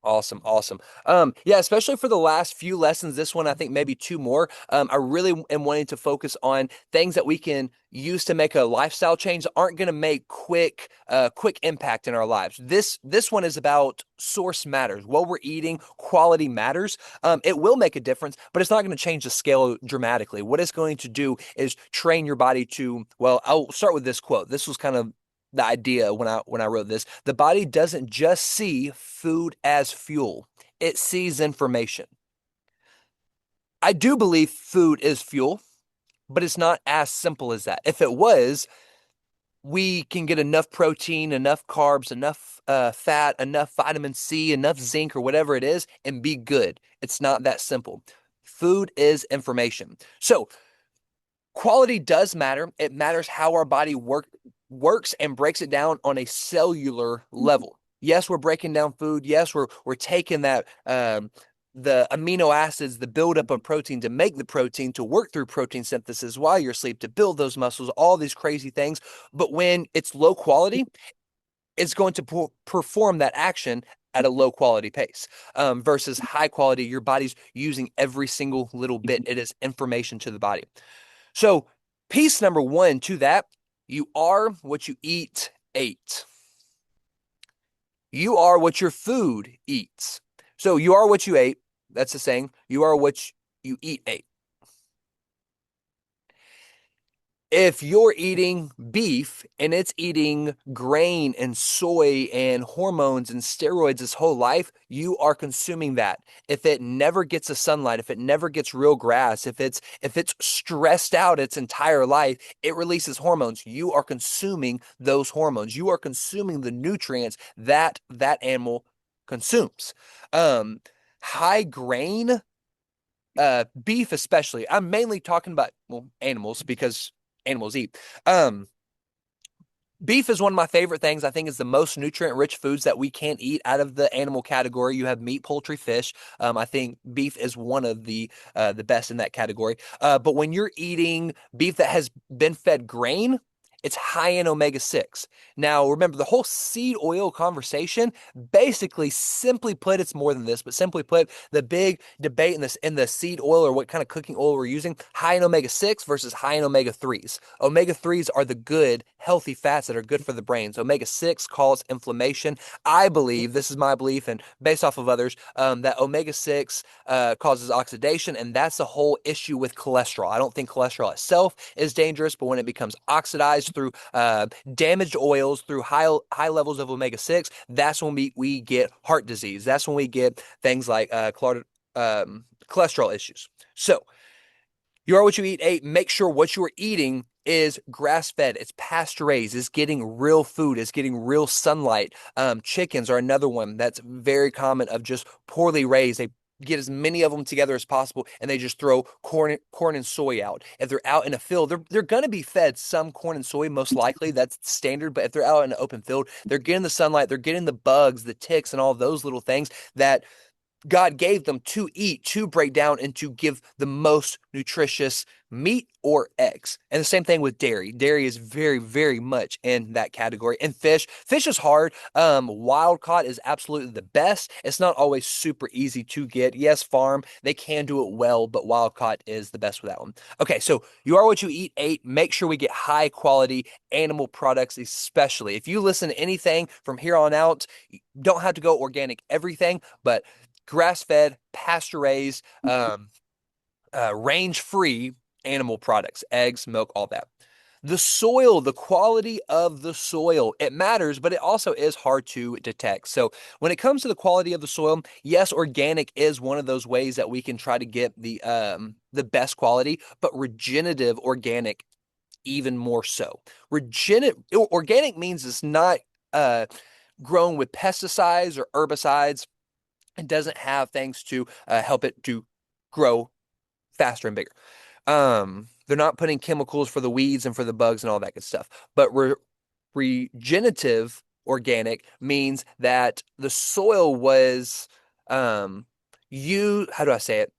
Awesome, awesome. Yeah, especially for the last few lessons, this one, I think maybe two more. I really am wanting to focus on things that we can use to make a lifestyle change that aren't going to make quick impact in our lives. This one is about source matters. What we're eating, quality matters. It will make a difference, but it's not going to change the scale dramatically. What it's going to do is train your body to, well, I'll start with this quote. This was kind of the idea when I wrote this. The body doesn't just see food as fuel. It sees information. I do believe food is fuel, but it's not as simple as that. If it was, we can get enough protein, enough carbs, enough fat, enough vitamin C, enough zinc, or whatever it is, and be good. It's not that simple. Food is information. So quality does matter. It matters how our body works and breaks it down on a cellular level. Yes, we're breaking down food. Yes, we're taking that the amino acids, the buildup of protein to make the protein to work through protein synthesis while you're asleep to build those muscles, all these crazy things. But when it's low quality, it's going to perform that action at a low quality pace versus high quality. Your body's using every single little bit. It is information to the body. So, piece number one to that, you are what you eat ate. You are what your food eats. So, you are what you ate. That's the saying. You are what you eat ate. If you're eating beef and it's eating grain and soy and hormones and steroids its whole life, you are consuming that. If it never gets the sunlight, if it never gets real grass, if it's stressed out its entire life, it releases hormones. You are consuming those hormones. You are consuming the nutrients that that animal consumes. Um, High grain beef especially. I'm mainly talking about, well, animals because animals eat. Um, Beef is one of my favorite things. I think it's the most nutrient rich foods that we can eat out of the animal category. You have meat, poultry, fish. I think beef is one of the best in that category. But when you're eating beef that has been fed grain, it's high in omega 6. Now, remember the whole seed oil conversation, basically, simply put, it's more than this, but simply put, the big debate in the seed oil or what kind of cooking oil we're using, high in omega 6 versus high in omega 3s. Omega 3s are the good, healthy fats that are good for the brain. So omega 6 causes inflammation. I believe, this is my belief, and based off of others, that omega 6 causes oxidation, and that's the whole issue with cholesterol. I don't think cholesterol itself is dangerous, but when it becomes oxidized through damaged oils, through high levels of omega 6, that's when we get heart disease. That's when we get things like cholesterol issues. So, you are what you eat. Eight, make sure what you are eating is grass fed, it's pasture raised, it's getting real food, it's getting real sunlight. Chickens are another one that's very common of just poorly raised. They get as many of them together as possible and they just throw corn and soy out. If they're out in a field, they're going to be fed some corn and soy, most likely. That's standard. But if they're out in an open field, they're getting the sunlight, they're getting the bugs, the ticks, and all those little things that God gave them to eat, to break down, and to give the most nutritious meat or eggs. And the same thing with dairy. Dairy is very, very much in that category. And fish, fish is hard. Wild caught is absolutely the best. It's not always super easy to get. Yes, farm, they can do it well, but wild caught is the best for that one. Okay, so you are what you eat. Eight, make sure we get high quality animal products, especially. If you listen to anything from here on out, you don't have to go organic everything, but grass fed, pasture raised, range free animal products, eggs, milk, all that. The soil, the quality of the soil, it matters, but it also is hard to detect. So, when it comes to the quality of the soil, yes, organic is one of those ways that we can try to get the best quality, but regenerative organic even more so. Regenerative organic means it's not grown with pesticides or herbicides. It doesn't have things to help it to grow faster and bigger. They're not putting chemicals for the weeds and for the bugs and all that good stuff. But regenerative organic means that the soil was you how do I say it?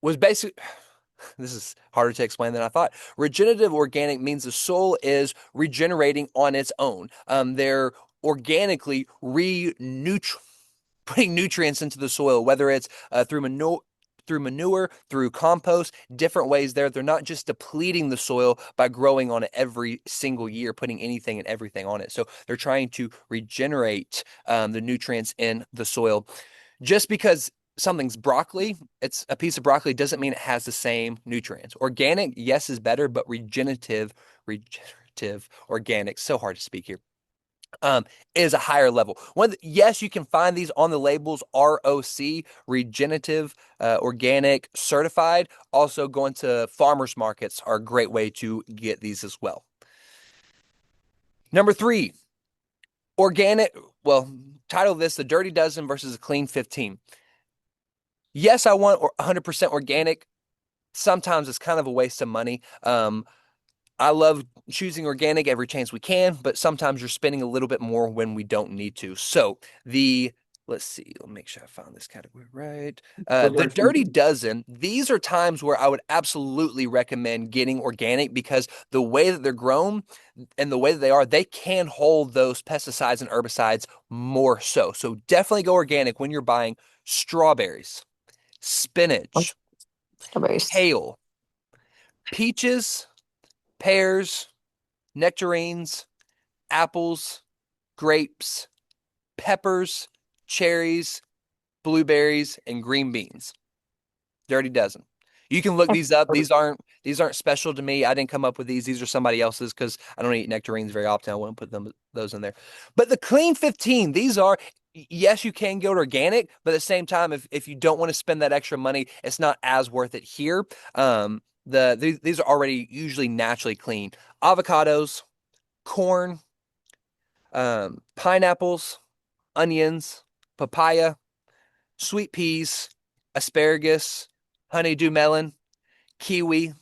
Was basic This is harder to explain than I thought. Regenerative organic means the soil is regenerating on its own. They're organically putting nutrients into the soil, whether it's through manure, through compost, different ways there. They're not just depleting the soil by growing on it every single year, putting anything and everything on it. So they're trying to regenerate the nutrients in the soil. Just because something's broccoli, it's a piece of broccoli, doesn't mean it has the same nutrients. Organic, yes, is better, but regenerative, organic, so hard to speak here, is a higher level. Yes, you can find these on the labels, ROC, regenerative, organic, certified. Also, going to farmers markets are a great way to get these as well. Number 3, organic. Well, title this, the Dirty Dozen versus the Clean 15. Yes, I want 100% organic. Sometimes it's kind of a waste of money. I love choosing organic every chance we can, but sometimes you're spending a little bit more when we don't need to. So let's see, let me make sure I found this category right. The Dirty Dozen, these are times where I would absolutely recommend getting organic because the way that they're grown and the way that they are, they can hold those pesticides and herbicides more so. So definitely go organic when you're buying strawberries, spinach, kale, peaches, pears, nectarines, apples, grapes, peppers, cherries, blueberries, and green beans. Dirty Dozen. You can look these up. These aren't special to me. I didn't come up with these. These are somebody else's because I don't eat nectarines very often. I wouldn't put those in there. But the Clean 15, these are, yes, you can go to organic, but at the same time, if you don't want to spend that extra money, it's not as worth it here. These are already usually naturally clean. Avocados, corn, pineapples, onions, papaya, sweet peas, asparagus, honeydew melon, kiwi,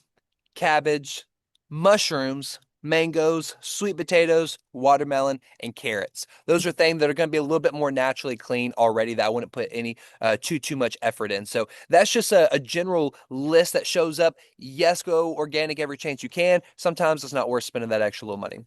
cabbage, mushrooms, mangoes, sweet potatoes, watermelon, and carrots. Those are things that are going to be a little bit more naturally clean already that I wouldn't put any too much effort in. So that's just a general list that shows up. Yes, go organic every chance you can. Sometimes it's not worth spending that extra little money.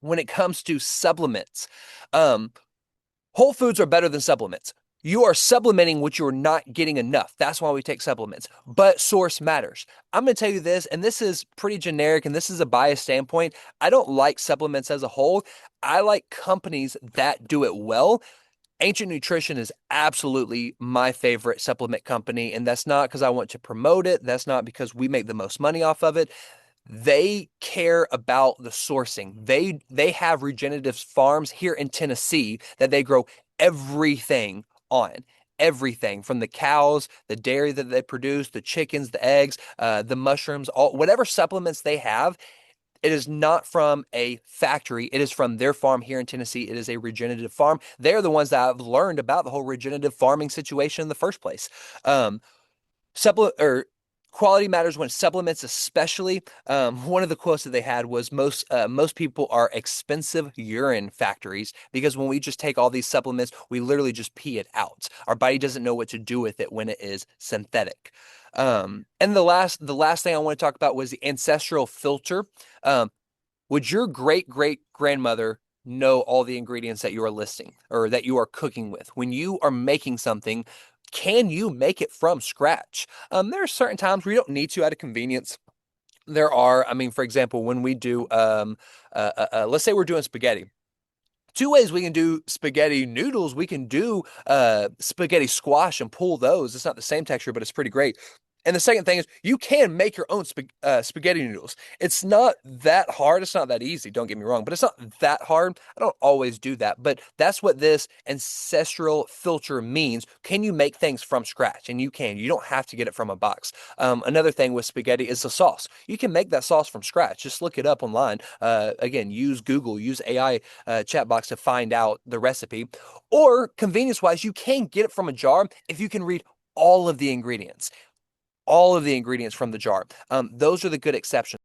When it comes to supplements, whole foods are better than supplements. You are supplementing what you're not getting enough. That's why we take supplements. But source matters. I'm going to tell you this, and this is pretty generic, and this is a biased standpoint. I don't like supplements as a whole. I like companies that do it well. Ancient Nutrition is absolutely my favorite supplement company, and that's not because I want to promote it. That's not because we make the most money off of it. They care about the sourcing. They have regenerative farms here in Tennessee that they grow everything on. Everything from the cows, the dairy that they produce, the chickens, the eggs, the mushrooms, whatever supplements they have, it is not from a factory. It is from their farm here in Tennessee. It is a regenerative farm. They're the ones that have learned about the whole regenerative farming situation in the first place. Quality matters when supplements, especially. One of the quotes that they had was most people are expensive urine factories because when we just take all these supplements, we literally just pee it out. Our body doesn't know what to do with it when it is synthetic. And the last thing I want to talk about was the ancestral filter. Would your great grandmother know all the ingredients that you are listing or that you are cooking with? When you are making something, can you make it from scratch? There are certain times where you don't need to out of convenience. There are, for example, when we do, let's say we're doing spaghetti. 2 ways we can do spaghetti noodles. We can do spaghetti squash and pull those. It's not the same texture, but it's pretty great. And the second thing is you can make your own spaghetti noodles. It's not that hard. It's not that easy. Don't get me wrong, but it's not that hard. I don't always do that, but that's what this ancestral filter means. Can you make things from scratch? And you can. You don't have to get it from a box. Another thing with spaghetti is the sauce. You can make that sauce from scratch. Just look it up online. Again, use Google, use AI chat box to find out the recipe. Or convenience-wise, you can get it from a jar if you can read all of the ingredients from the jar. Those are the good exceptions.